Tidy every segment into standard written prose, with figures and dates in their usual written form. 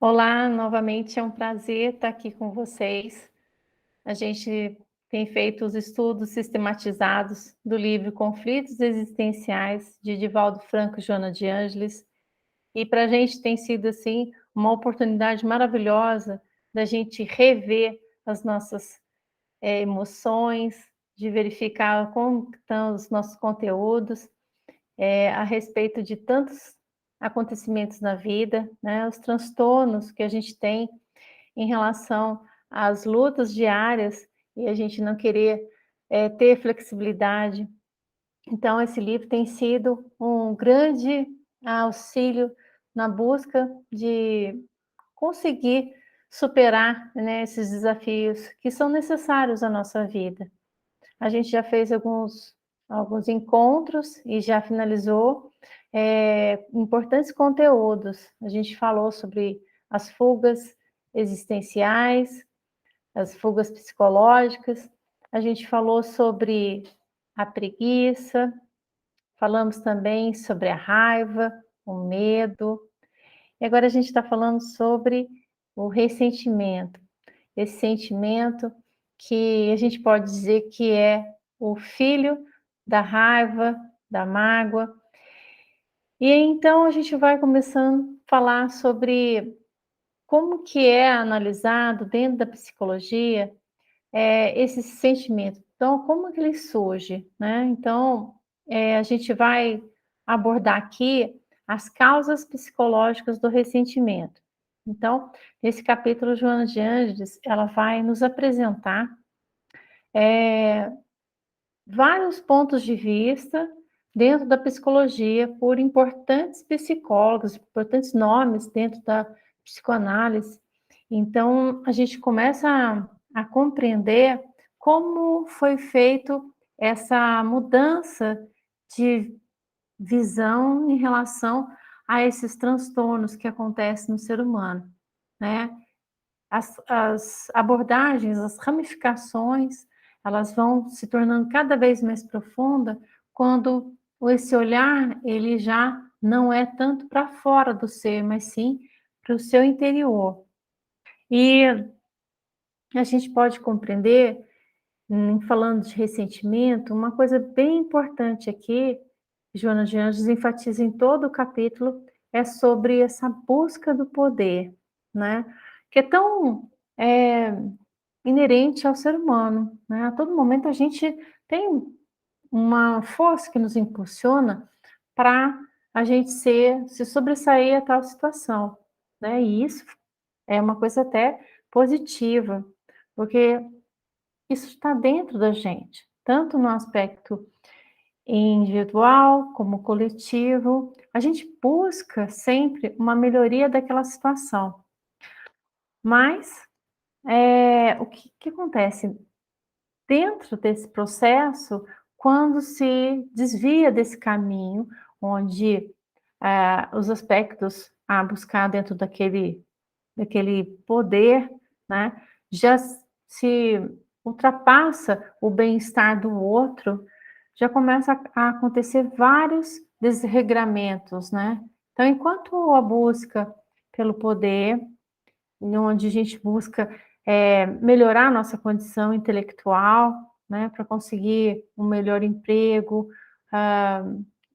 Olá, novamente é um prazer estar aqui com vocês. A gente tem feito os estudos sistematizados do livro Conflitos Existenciais, de Divaldo Franco e Joana de Ângeles, e para a gente tem sido assim uma oportunidade maravilhosa da gente rever as nossas emoções, de verificar como estão os nossos conteúdos a respeito de tantos acontecimentos na vida, né, os transtornos que a gente tem em relação às lutas diárias e a gente não querer ter flexibilidade. Então, esse livro tem sido um grande auxílio na busca de conseguir superar, né, esses desafios que são necessários à nossa vida. A gente já fez alguns encontros e já finalizou importantes conteúdos. A gente falou sobre as fugas existenciais, as fugas psicológicas, a gente falou sobre a preguiça, falamos também sobre a raiva, o medo, e agora a gente está falando sobre o ressentimento. Esse sentimento que a gente pode dizer que é o filho da raiva, da mágoa. E então a gente vai começando a falar sobre como que é analisado dentro da psicologia esse sentimento. Então, como que ele surge, né? Então, a gente vai abordar aqui as causas psicológicas do ressentimento. Então, nesse capítulo, Joana de Ângeles, ela vai nos apresentar vários pontos de vista dentro da psicologia por importantes psicólogos, importantes nomes dentro da psicoanálise. Então, a gente começa a compreender como foi feito essa mudança de visão em relação a esses transtornos que acontecem no ser humano, né? As abordagens, as ramificações, elas vão se tornando cada vez mais profunda quando esse olhar ele já não é tanto para fora do ser, mas sim para o seu interior. E a gente pode compreender, falando de ressentimento, uma coisa bem importante aqui, Joana de Anjos enfatiza em todo o capítulo, é sobre essa busca do poder, né? Que é tão inerente ao ser humano, né? A todo momento a gente tem uma força que nos impulsiona para a gente se sobressair a tal situação, né? E isso é uma coisa até positiva, porque isso está dentro da gente, tanto no aspecto individual como coletivo. A gente busca sempre uma melhoria daquela situação, mas o que acontece? Dentro desse processo, quando se desvia desse caminho, onde os aspectos a buscar dentro daquele poder, né, já se ultrapassa o bem-estar do outro, já começa a acontecer vários desregramentos, né? Então, enquanto a busca pelo poder, onde a gente busca melhorar a nossa condição intelectual, né, para conseguir um melhor emprego, ah,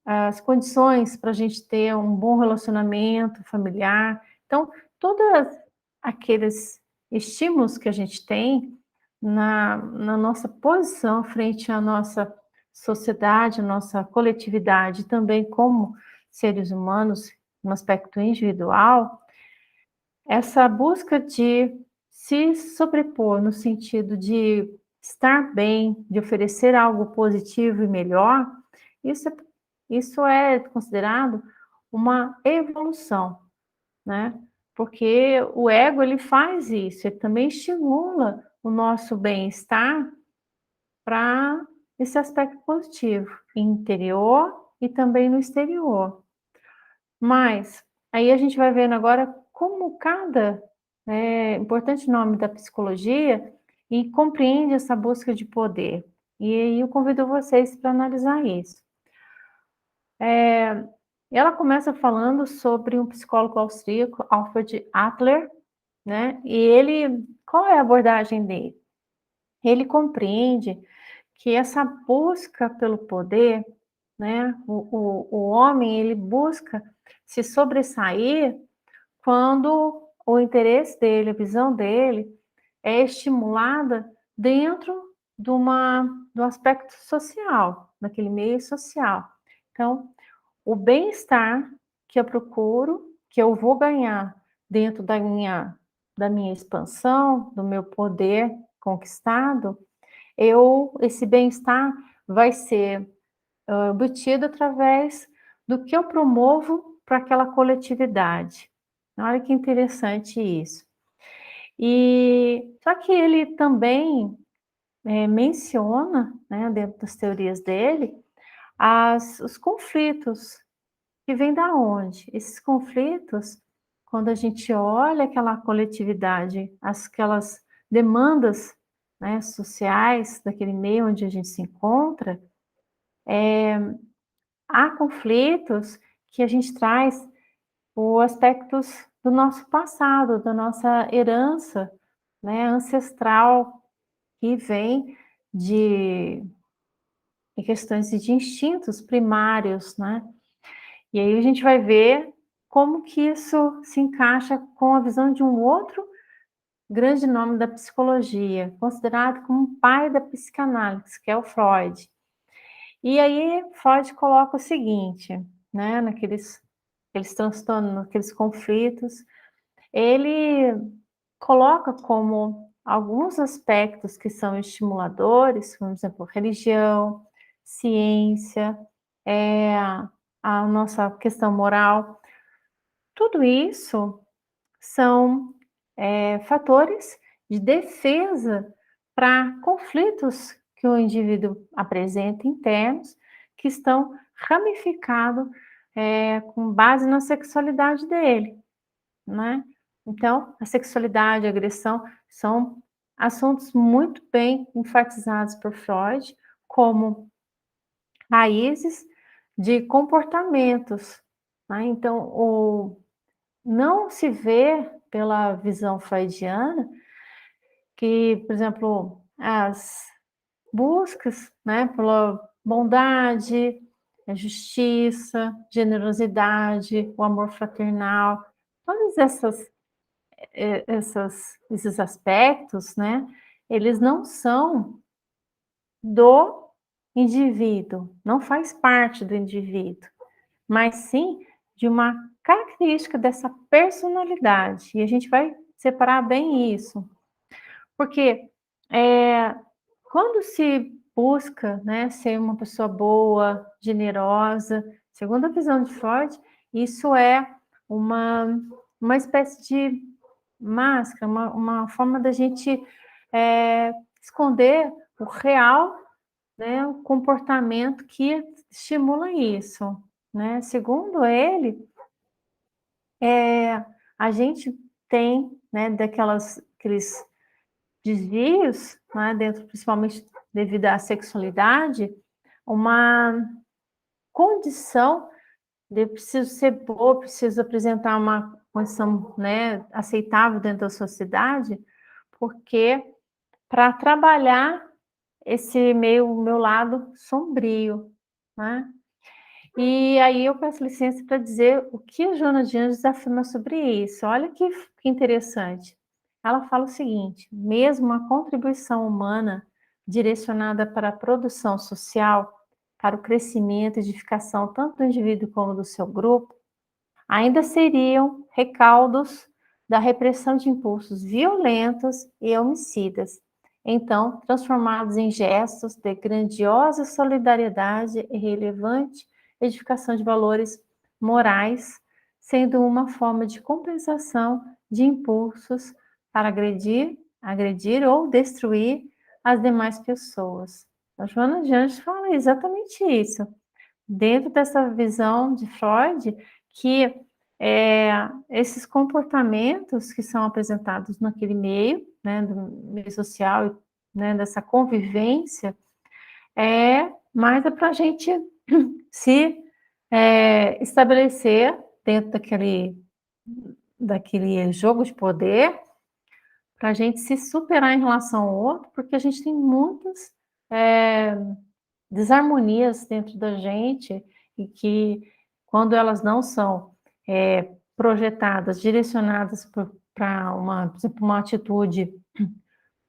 as condições para a gente ter um bom relacionamento familiar. Então, todos aqueles estímulos que a gente tem na nossa posição frente à nossa sociedade, à nossa coletividade, também como seres humanos, no aspecto individual, essa busca de se sobrepor no sentido de estar bem, de oferecer algo positivo e melhor, isso é, isso é considerado uma evolução, né? Porque o ego ele faz isso, ele também estimula o nosso bem-estar para esse aspecto positivo, interior e também no exterior. Mas aí a gente vai vendo agora como cada importante nome da psicologia e compreende essa busca de poder. E aí eu convido vocês para analisar isso. E ela começa falando sobre um psicólogo austríaco, Alfred Adler, né? E ele, qual é a abordagem dele? Ele compreende que essa busca pelo poder, né? O homem ele busca se sobressair quando o interesse dele, a visão dele é estimulada dentro do aspecto social, daquele meio social. Então, o bem-estar que eu procuro, que eu vou ganhar dentro da minha expansão, do meu poder conquistado, esse bem-estar vai ser obtido através do que eu promovo para aquela coletividade. Olha que interessante isso. E só que ele também menciona, né, dentro das teorias dele, os conflitos que vêm da onde? Esses conflitos, quando a gente olha aquela coletividade, aquelas demandas, né, sociais daquele meio onde a gente se encontra, há conflitos que a gente traz por aspectos do nosso passado, da nossa herança, né, ancestral, que vem de, de questões de instintos primários, né? E aí a gente vai ver como que isso se encaixa com a visão de um outro grande nome da psicologia, considerado como o pai da psicanálise, que é o Freud. E aí Freud coloca o seguinte, né, aqueles transtornos, naqueles conflitos, ele coloca como alguns aspectos que são estimuladores, por exemplo, religião, ciência, a nossa questão moral, tudo isso são fatores de defesa para conflitos que o indivíduo apresenta internos, que estão ramificados com base na sexualidade dele, né? Então, a sexualidade, a agressão são assuntos muito bem enfatizados por Freud como raízes de comportamentos, né? Então, não se vê pela visão freudiana que, por exemplo, as buscas, né, pela bondade, a justiça, generosidade, o amor fraternal, todas esses aspectos, né, eles não são do indivíduo, não faz parte do indivíduo, mas sim de uma característica dessa personalidade. E a gente vai separar bem isso, porque quando se busca, né, ser uma pessoa boa, generosa, segundo a visão de Freud, isso é uma, uma espécie de máscara, uma forma da gente esconder o real, né, o comportamento que estimula isso, né? Segundo ele, a gente tem, né, aqueles desvios, né, dentro, principalmente devido à sexualidade, uma condição de preciso ser boa, preciso apresentar uma condição, né, aceitável dentro da sociedade, porque para trabalhar esse meu lado sombrio, né? E aí eu peço licença para dizer o que a Joana de Anjos afirma sobre isso. Olha que interessante. Ela fala o seguinte: mesmo a contribuição humana direcionada para a produção social, para o crescimento e edificação tanto do indivíduo como do seu grupo, ainda seriam recaldos da repressão de impulsos violentos e homicidas, então transformados em gestos de grandiosa solidariedade e relevante edificação de valores morais, sendo uma forma de compensação de impulsos para agredir ou destruir as demais pessoas. A Joana de Anjos fala exatamente isso. Dentro dessa visão de Freud, que esses comportamentos que são apresentados naquele meio, né, do meio social, né, dessa convivência, mais é para a gente se estabelecer dentro daquele jogo de poder, para a gente se superar em relação ao outro, porque a gente tem muitas, eh, desarmonias dentro da gente e que, quando elas não são, projetadas, direcionadas para uma, por exemplo, uma atitude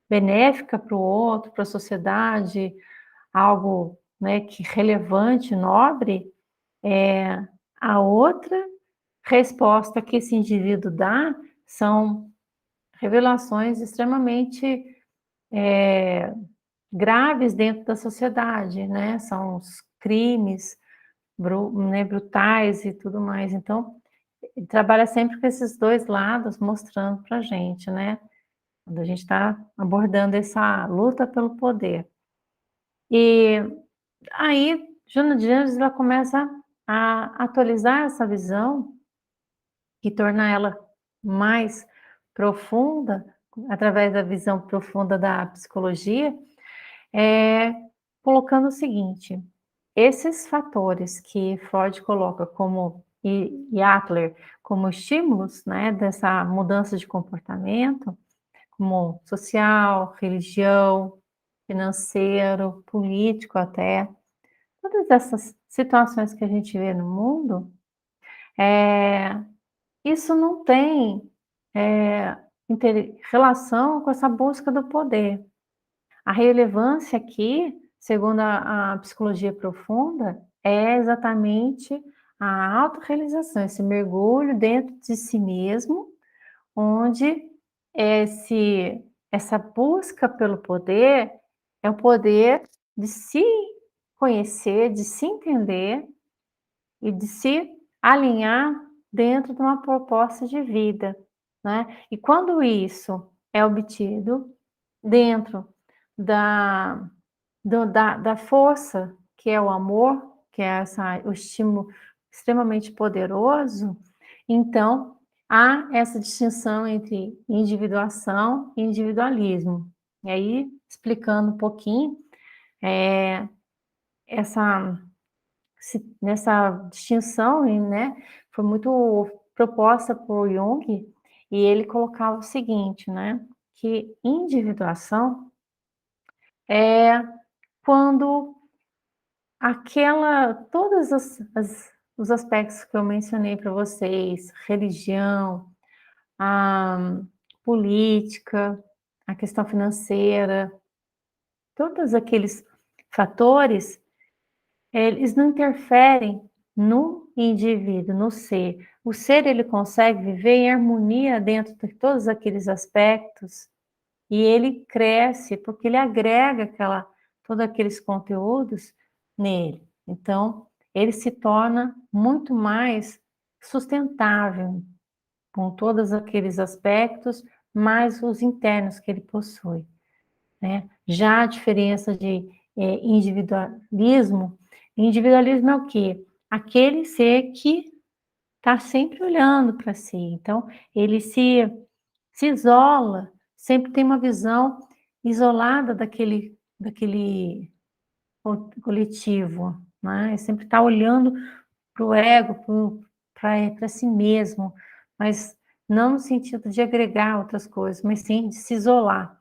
benéfica para o outro, para a sociedade, algo, né, que relevante, nobre, a outra resposta que esse indivíduo dá são revelações extremamente graves dentro da sociedade, né? São os crimes né, brutais e tudo mais. Então, ele trabalha sempre com esses dois lados, mostrando para a gente, né? Quando a gente está abordando essa luta pelo poder. E aí, Joana de Anjos, ela começa a atualizar essa visão e tornar ela mais profunda, através da visão profunda da psicologia, é, colocando o seguinte: esses fatores que Freud coloca como, e Adler, como estímulos, né, dessa mudança de comportamento, como social, religião, financeiro, político até, todas essas situações que a gente vê no mundo, é, isso não tem relação com essa busca do poder. A relevância aqui, segundo a psicologia profunda, é exatamente a autorrealização, esse mergulho dentro de si mesmo, onde essa busca pelo poder é o poder de se conhecer, de se entender e de se alinhar dentro de uma proposta de vida, né? E quando isso é obtido dentro da, da força que é o amor, que é o estímulo extremamente poderoso, então há essa distinção entre individuação e individualismo. E aí, explicando um pouquinho, essa nessa distinção, né, foi muito proposta por Jung, e ele colocava o seguinte, né, que individuação é quando todas os aspectos que eu mencionei para vocês, religião, a política, a questão financeira, todos aqueles fatores, eles não interferem no indivíduo, no ser. O ser, ele consegue viver em harmonia dentro de todos aqueles aspectos e ele cresce porque ele agrega todos aqueles conteúdos nele. Então, ele se torna muito mais sustentável com todos aqueles aspectos, mais os internos que ele possui, né? Já a diferença de individualismo é o quê? Aquele ser que está sempre olhando para si. Então, ele se isola, sempre tem uma visão isolada daquele coletivo, né? Sempre está olhando para o ego, para si mesmo, mas não no sentido de agregar outras coisas, mas sim de se isolar.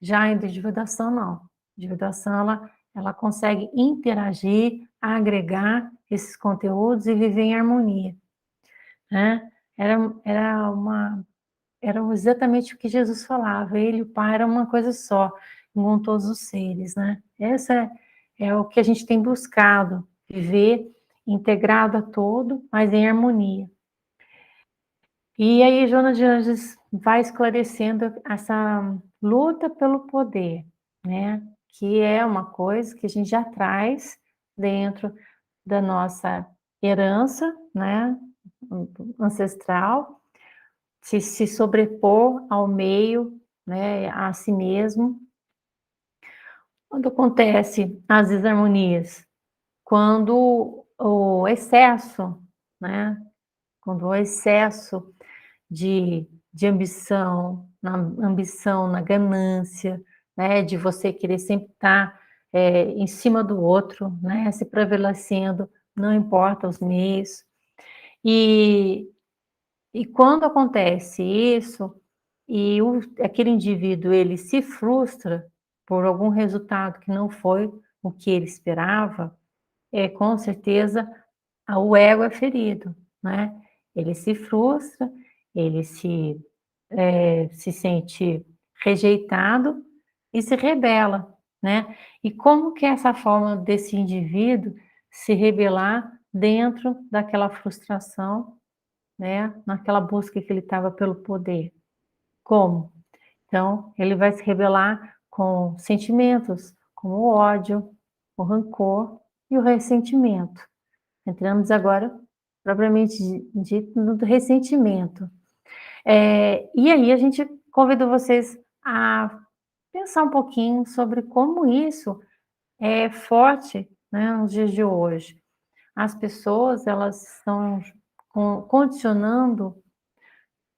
Já a individuação, não. A individuação, ela consegue interagir, agregar esses conteúdos e viver em harmonia, né? Era exatamente o que Jesus falava, ele e o Pai eram uma coisa só, com todos os seres, né? Essa é o que a gente tem buscado, viver integrado a todo, mas em harmonia. E aí, Joana de Anjos vai esclarecendo essa luta pelo poder, né? Que é uma coisa que a gente já traz dentro da nossa herança, né? Ancestral, se sobrepor ao meio, né? A si mesmo. Quando acontece as desarmonias? Quando o excesso, né? Quando o excesso de ambição, na ganância, né, de você querer sempre estar em cima do outro, né, se prevalecendo não importa os meios. E, e quando acontece isso, e aquele indivíduo ele se frustra por algum resultado que não foi o que ele esperava, com certeza o ego é ferido, né? Ele se frustra, ele se sente rejeitado e se rebela, né? E como que é essa forma desse indivíduo se rebelar dentro daquela frustração, né? Naquela busca que ele estava pelo poder? Como? Então, ele vai se rebelar com sentimentos como o ódio, o rancor e o ressentimento. Entramos agora, propriamente dito, no ressentimento. E aí a gente convido vocês a pensar um pouquinho sobre como isso é forte, né, nos dias de hoje. As pessoas, elas estão condicionando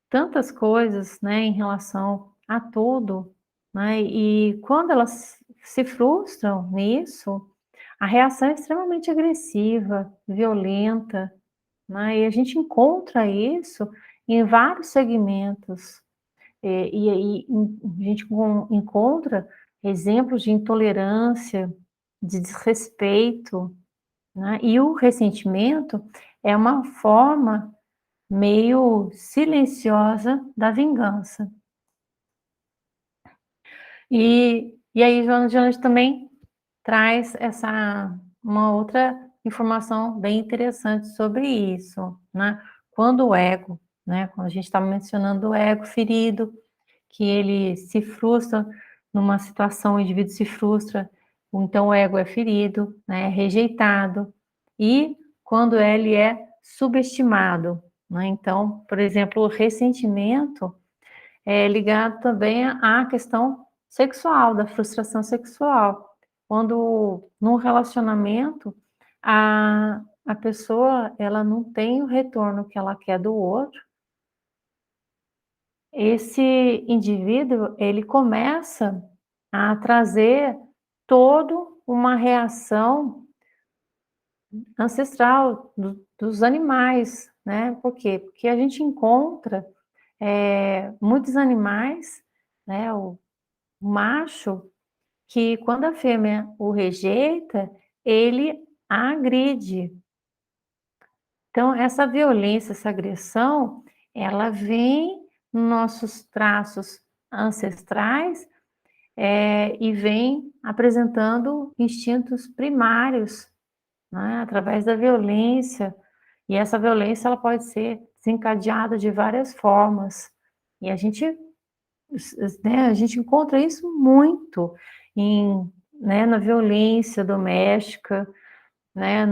tantas coisas, né, em relação a tudo, né, e quando elas se frustram nisso, a reação é extremamente agressiva, violenta, né, e a gente encontra isso em vários segmentos. E aí a gente encontra exemplos de intolerância, de desrespeito, né, e o ressentimento é uma forma meio silenciosa da vingança. E aí Joana também traz uma outra informação bem interessante sobre isso, né. Quando o ego, né, quando a gente está mencionando o ego ferido, que ele se frustra numa situação, o indivíduo se frustra, então o ego é ferido, né, é rejeitado, e quando ele é subestimado, né, então, por exemplo, o ressentimento é ligado também à questão sexual, da frustração sexual. Quando num relacionamento a pessoa ela não tem o retorno que ela quer do outro, esse indivíduo ele começa a trazer todo uma reação ancestral dos animais, né? Por quê? Porque a gente encontra muitos animais, né? O macho, que quando a fêmea o rejeita, ele agride. Então, essa violência, essa agressão, ela vem nos nossos traços ancestrais, e vem apresentando instintos primários, né, através da violência. E essa violência ela pode ser desencadeada de várias formas. E a gente encontra isso muito na violência doméstica, né,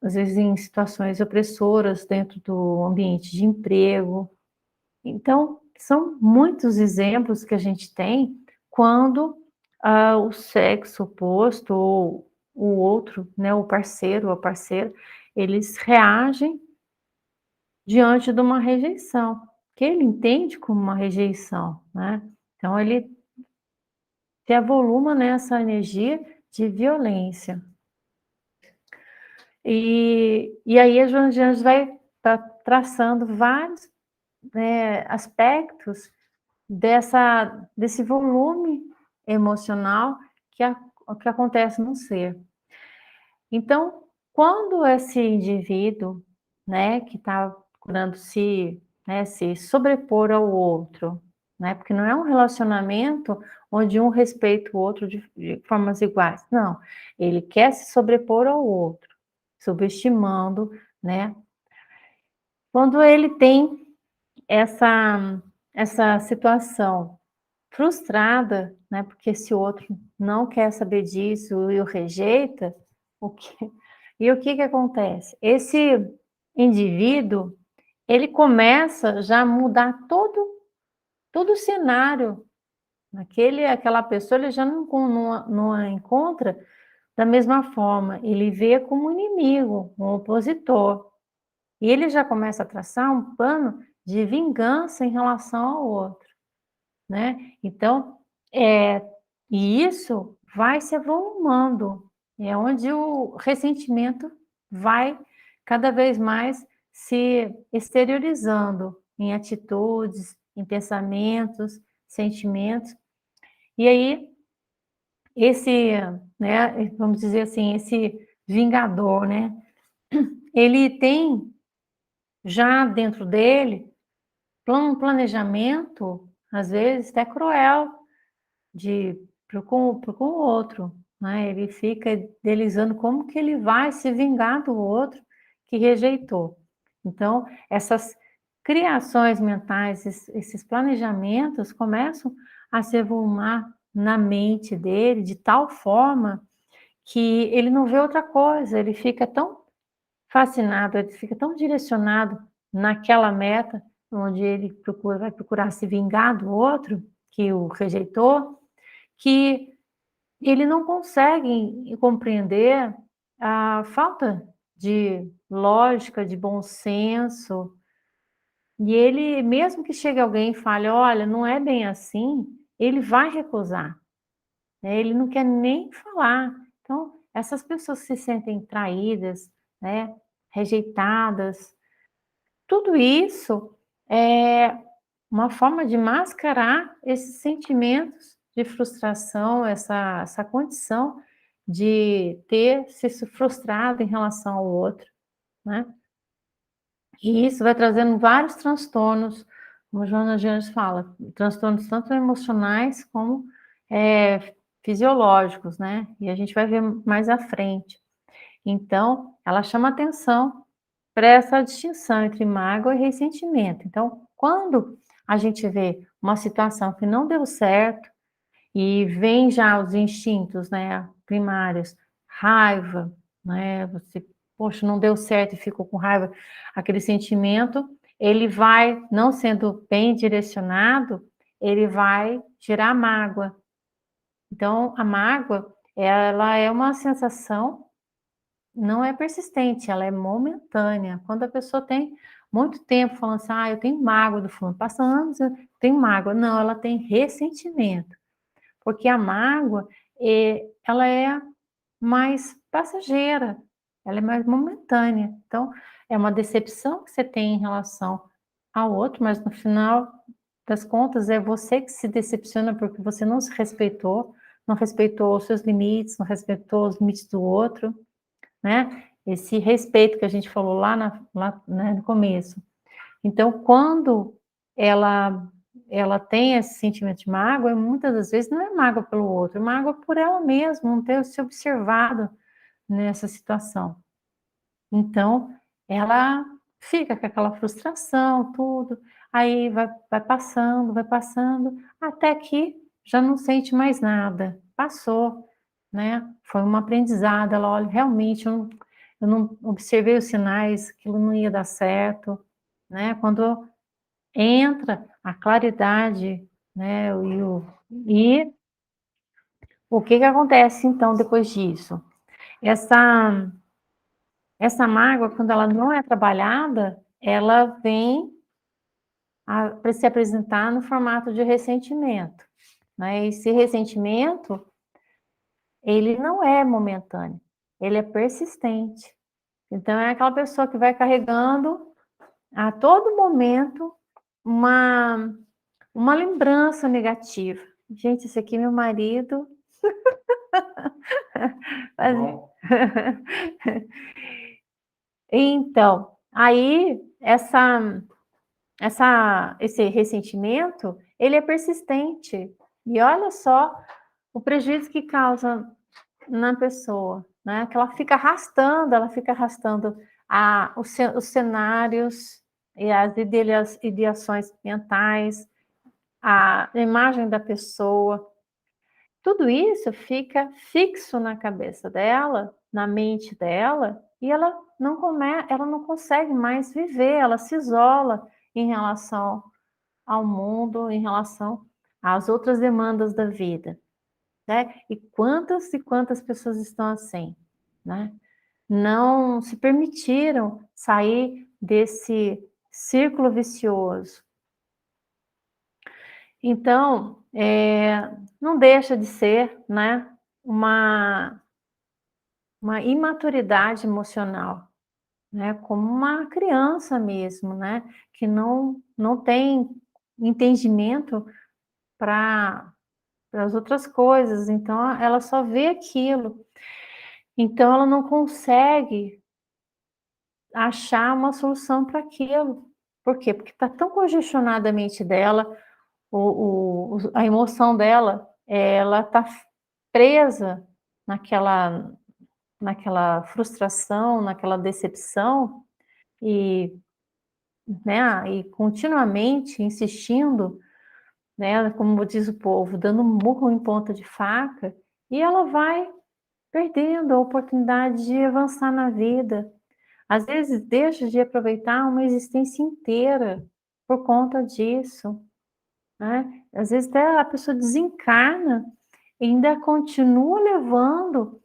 às vezes em situações opressoras dentro do ambiente de emprego. Então, são muitos exemplos que a gente tem quando o sexo oposto ou o outro, né, o parceiro ou a parceira, eles reagem diante de uma rejeição, que ele entende como uma rejeição, né? Então ele se avoluma nessa energia de violência. E aí a Joana de Anjos vai estar traçando vários, né, aspectos desse volume emocional que acontece no ser. Então, quando esse indivíduo, né, que está procurando se sobrepor ao outro, né, porque não é um relacionamento onde um respeita o outro de formas iguais, não, ele quer se sobrepor ao outro, subestimando, né. Quando ele tem essa situação frustrada, né, porque esse outro não quer saber disso e o rejeita, o que o que que acontece? Esse indivíduo, ele começa já a mudar todo o cenário, aquela pessoa ele já não a encontra da mesma forma, ele vê como um inimigo, um opositor, e ele já começa a traçar um plano de vingança em relação ao outro, né. Então, é e isso vai se avolumando, é onde o ressentimento vai cada vez mais se exteriorizando em atitudes, em pensamentos, sentimentos. E aí, esse, né, vamos dizer assim, esse vingador, né, ele tem já dentro dele um planejamento, às vezes até cruel, de para com o outro, né? Ele fica idealizando como que ele vai se vingar do outro que rejeitou. Então, essas criações mentais, esses planejamentos começam a se evoluir na mente dele de tal forma que ele não vê outra coisa, ele fica tão fascinado, ele fica tão direcionado naquela meta, onde ele vai procurar se vingar do outro que o rejeitou, que ele não consegue compreender a falta de lógica, de bom senso, e ele, mesmo que chegue alguém e fale: "Olha, não é bem assim", ele vai recusar, né, ele não quer nem falar. Então, essas pessoas se sentem traídas, né, rejeitadas, tudo isso é uma forma de mascarar esses sentimentos de frustração, essa condição de ter se frustrado em relação ao outro, né. E isso vai trazendo vários transtornos, como Joana de Anjos fala, transtornos tanto emocionais como, fisiológicos, né, e a gente vai ver mais à frente. Então, ela chama atenção para essa distinção entre mágoa e ressentimento. Então, quando a gente vê uma situação que não deu certo e vem já os instintos, né, primários, raiva, né, você, poxa, não deu certo e ficou com raiva, aquele sentimento, ele vai, não sendo bem direcionado, ele vai gerar mágoa. Então, a mágoa, ela é uma sensação, não é persistente, ela é momentânea. Quando a pessoa tem muito tempo falando assim: "Ah, eu tenho mágoa do fulano", passa anos, eu tenho mágoa. Não, ela tem ressentimento, porque a mágoa, ela é mais passageira, ela é mais momentânea. Então, é uma decepção que você tem em relação ao outro, mas no final das contas é você que se decepciona porque você não se respeitou, não respeitou os seus limites, não respeitou os limites do outro, né? Esse respeito que a gente falou lá, né, no começo. Então, quando ela ela tem esse sentimento de mágoa, muitas das vezes não é mágoa pelo outro, é mágoa por ela mesma, não ter se observado nessa situação. Então, ela fica com aquela frustração, tudo, aí vai passando, até que já não sente mais nada, passou, né, foi um aprendizado, ela olha, realmente eu não observei os sinais, aquilo não ia dar certo, né, quando entra a claridade, né, e o que que acontece então depois disso? Essa essa mágoa, quando ela não é trabalhada, ela vem para se apresentar no formato de ressentimento, né, esse ressentimento, ele não é momentâneo, ele é persistente. Então é aquela pessoa que vai carregando a todo momento uma uma lembrança negativa. Gente, esse aqui é meu marido. Bom. Então, aí esse ressentimento, ele é persistente. E olha só o prejuízo que causa na pessoa, né? Que ela fica arrastando os cenários e as ideações mentais, a imagem da pessoa. Tudo isso fica fixo na cabeça dela, na mente dela, e ela não consegue mais viver, ela se isola em relação ao mundo, em relação às outras demandas da vida, né. E quantas pessoas estão assim, né. Não se permitiram sair desse círculo vicioso. Então, não deixa de ser, né, uma uma imaturidade emocional, né, como uma criança mesmo, né, que não tem entendimento para as outras coisas, então ela só vê aquilo. Então ela não consegue achar uma solução para aquilo. Por quê? Porque está tão congestionada a mente dela, a emoção dela, ela está presa naquela frustração, naquela decepção e, né, e continuamente insistindo, né, como diz o povo, dando murro em ponta de faca, e ela vai perdendo a oportunidade de avançar na vida. Às vezes deixa de aproveitar uma existência inteira por conta disso, né? Às vezes até a pessoa desencarna e ainda continua levando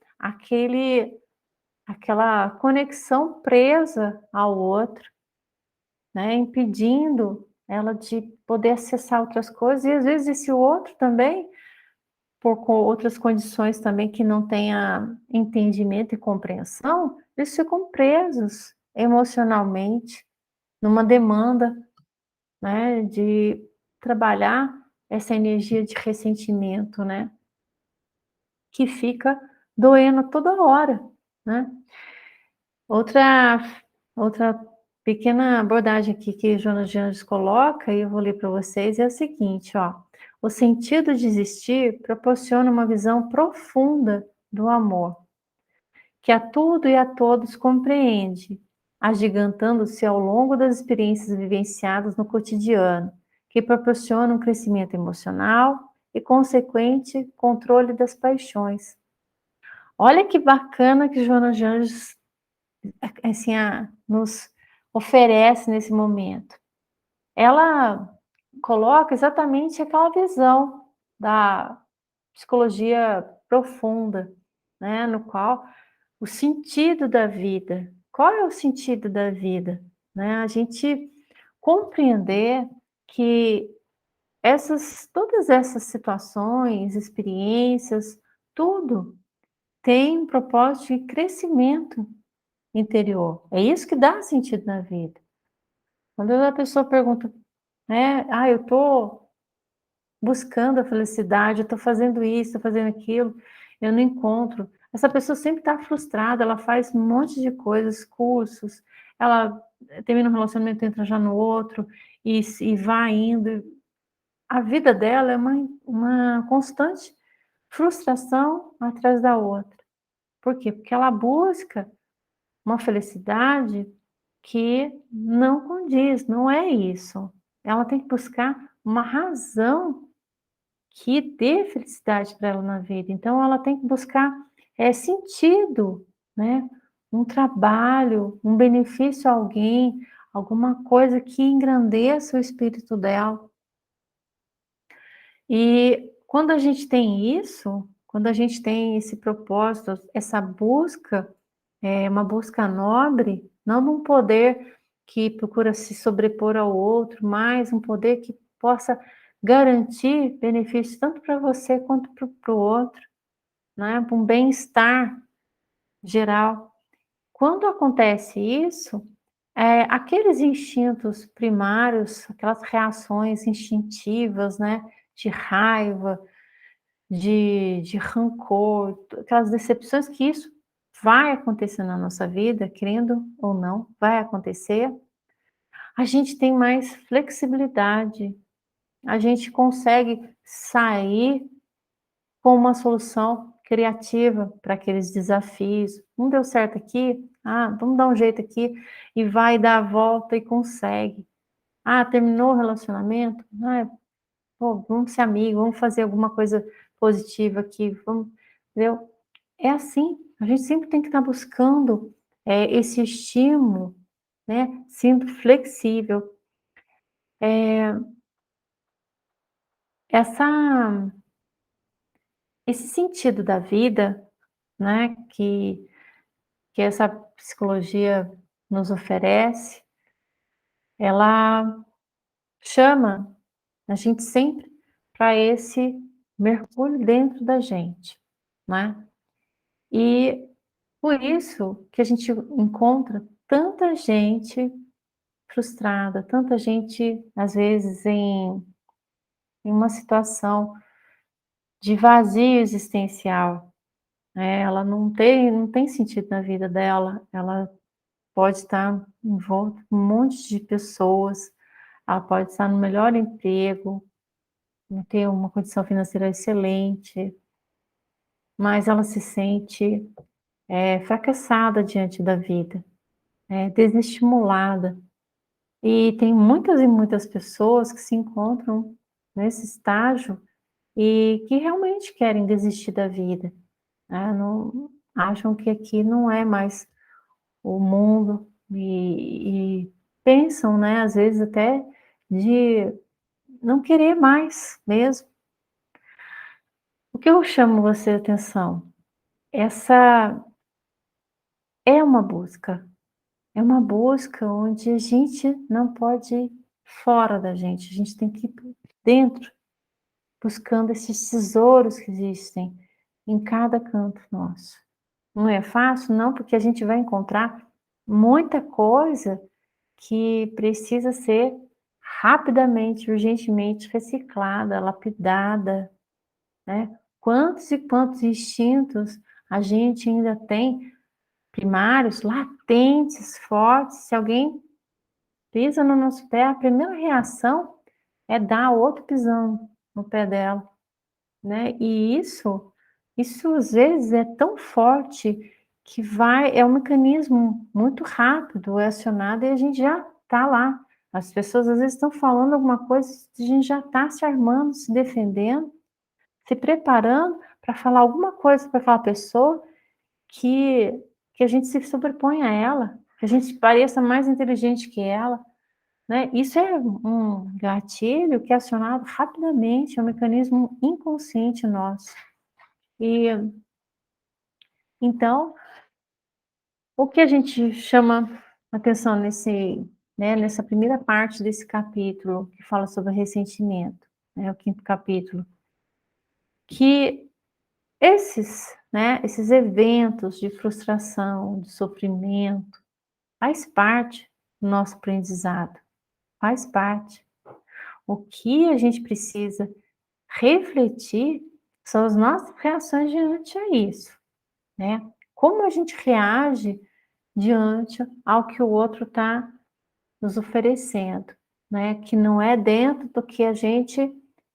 aquela conexão presa ao outro, né? Impedindo ela de poder acessar outras coisas, e às vezes esse outro também, outras condições também que não tenha entendimento e compreensão, eles ficam presos emocionalmente numa demanda, né, de trabalhar essa energia de ressentimento, né, que fica doendo toda hora, né. Outra outra pequena abordagem aqui que Jonas de Anjos coloca, e eu vou ler para vocês, é o seguinte, ó: o sentido de existir proporciona uma visão profunda do amor, que a tudo e a todos compreende, agigantando-se ao longo das experiências vivenciadas no cotidiano, que proporcionam um crescimento emocional e consequente controle das paixões. Olha que bacana que Joana de Anjos assim, nos oferece nesse momento. Ela coloca exatamente aquela visão da psicologia profunda, né, no qual o sentido da vida. Qual é o sentido da vida? Né? A gente compreender que todas essas situações, experiências, tudo tem um propósito de crescimento interior. É isso que dá sentido na vida. Quando a pessoa pergunta, né, eu estou buscando a felicidade, eu estou fazendo isso, estou fazendo aquilo, eu não encontro. Essa pessoa sempre está frustrada, ela faz um monte de coisas, cursos, ela termina um relacionamento, entra já no outro, e vai indo. A vida dela é uma constante frustração atrás da outra. Por quê? Porque ela busca uma felicidade que não condiz, não é isso. Ela tem que buscar uma razão que dê felicidade para ela na vida. Então ela tem que buscar, sentido, né, um trabalho, um benefício a alguém, alguma coisa que engrandeça o espírito dela. E quando a gente tem isso, quando a gente tem esse propósito, essa busca, é uma busca nobre, não um poder que procura se sobrepor ao outro, mas um poder que possa garantir benefícios tanto para você quanto para o outro, né? Para um bem-estar geral. Quando acontece isso, aqueles instintos primários, aquelas reações instintivas, né? De raiva, de rancor, aquelas decepções que isso vai acontecer na nossa vida, querendo ou não, vai acontecer. A gente tem mais flexibilidade, a gente consegue sair com uma solução criativa para aqueles desafios. Não deu certo aqui? Vamos dar um jeito aqui, e vai dar a volta e consegue. Terminou o relacionamento? Pô, vamos ser amigos, vamos fazer alguma coisa positiva aqui, vamos, entendeu? É assim, a gente sempre tem que estar buscando, esse estímulo, né, sendo flexível. Essa esse sentido da vida, né, que essa psicologia nos oferece, ela chama a gente sempre para esse mergulho dentro da gente, né? E Por isso que a gente encontra tanta gente frustrada, tanta gente, às vezes, em uma situação de vazio existencial, né, ela não tem sentido na vida dela, ela pode estar envolta com um monte de pessoas, ela pode estar no melhor emprego, ter uma condição financeira excelente, mas ela se sente, fracassada diante da vida, desestimulada. E tem muitas e muitas pessoas que se encontram nesse estágio e que realmente querem desistir da vida, né, não acham que aqui não é mais o mundo e pensam, né, às vezes até de não querer mais mesmo. O que eu chamo você a atenção, essa é uma busca onde a gente não pode ir fora da gente, a gente tem que ir por dentro, buscando esses tesouros que existem em cada canto nosso. Não é fácil? Não, porque a gente vai encontrar muita coisa que precisa ser rapidamente, urgentemente reciclada, lapidada, né. Quantos e quantos instintos a gente ainda tem, primários, latentes, fortes, se alguém pisa no nosso pé, a primeira reação é dar outro pisão no pé dela, né. E isso às vezes é tão forte que é um mecanismo muito rápido, é acionado e a gente já está lá. As pessoas às vezes estão falando alguma coisa, a gente já está se armando, se defendendo, se preparando para falar alguma coisa para aquela pessoa que que a gente se sobrepõe a ela, que a gente pareça mais inteligente que ela, né. Isso é um gatilho que é acionado rapidamente, é um mecanismo inconsciente nosso. E, então, o que a gente chama atenção nessa primeira parte desse capítulo, que fala sobre ressentimento, né, o quinto capítulo, que esses eventos de frustração, de sofrimento, faz parte do nosso aprendizado, faz parte. O que a gente precisa refletir são as nossas reações diante a isso, né. Como a gente reage diante ao que o outro está nos oferecendo, né, que não é dentro do que a gente,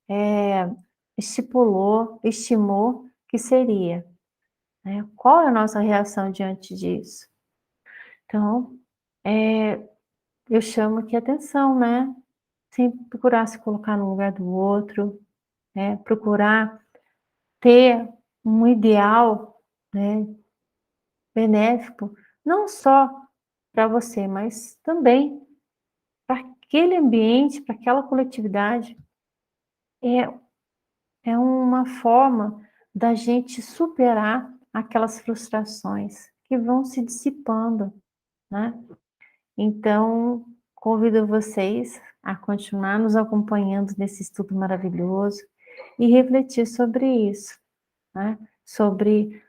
eh, estipulou, estimou que seria, né. Qual é a nossa reação diante disso? Então, eh, eu chamo aqui atenção, né, sempre procurar se colocar no lugar do outro, né, procurar ter um ideal, né, benéfico, não só para você, mas também para aquele ambiente, para aquela coletividade. É é uma forma da gente superar aquelas frustrações que vão se dissipando, né. Então, convido vocês a continuar nos acompanhando nesse estudo maravilhoso e refletir sobre isso, né, sobre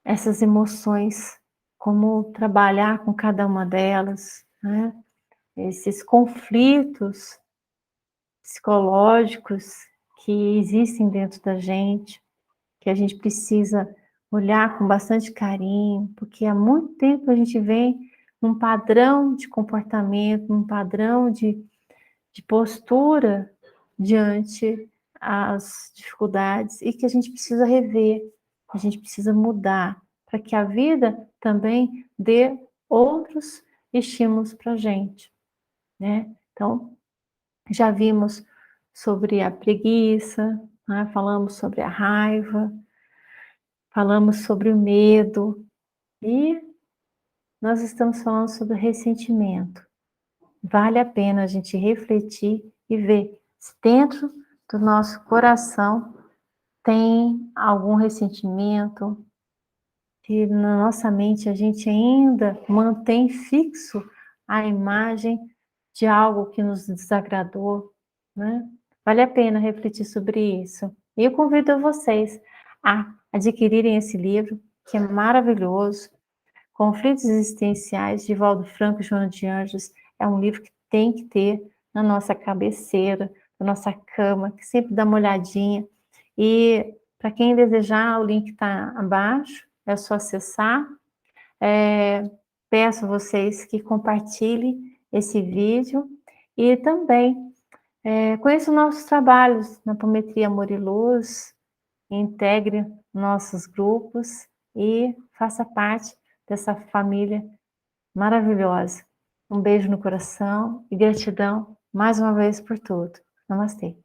essas emoções, como trabalhar com cada uma delas, né, esses conflitos psicológicos que existem dentro da gente, que a gente precisa olhar com bastante carinho, porque há muito tempo a gente vem num padrão de comportamento, num padrão de postura diante as dificuldades e que a gente precisa rever, a gente precisa mudar, para que a vida também dê outros estímulos para a gente, né. Então, já vimos sobre a preguiça, né, falamos sobre a raiva, falamos sobre o medo e nós estamos falando sobre o ressentimento. Vale a pena a gente refletir e ver se dentro do nosso coração tem algum ressentimento, se na nossa mente a gente ainda mantém fixo a imagem de algo que nos desagradou, né. Vale a pena refletir sobre isso. E eu convido vocês a adquirirem esse livro, que é maravilhoso, Conflitos Existenciais, de Valdo Franco e Joana de Anjos, é um livro que tem que ter na nossa cabeceira, na nossa cama, que sempre dá uma olhadinha. E para quem desejar, o link está abaixo, é só acessar. Peço a vocês que compartilhem esse vídeo e também conheçam nossos trabalhos na Apometria Amor e Luz, integre nossos grupos e faça parte dessa família maravilhosa. Um beijo no coração e gratidão mais uma vez por tudo. Namastê.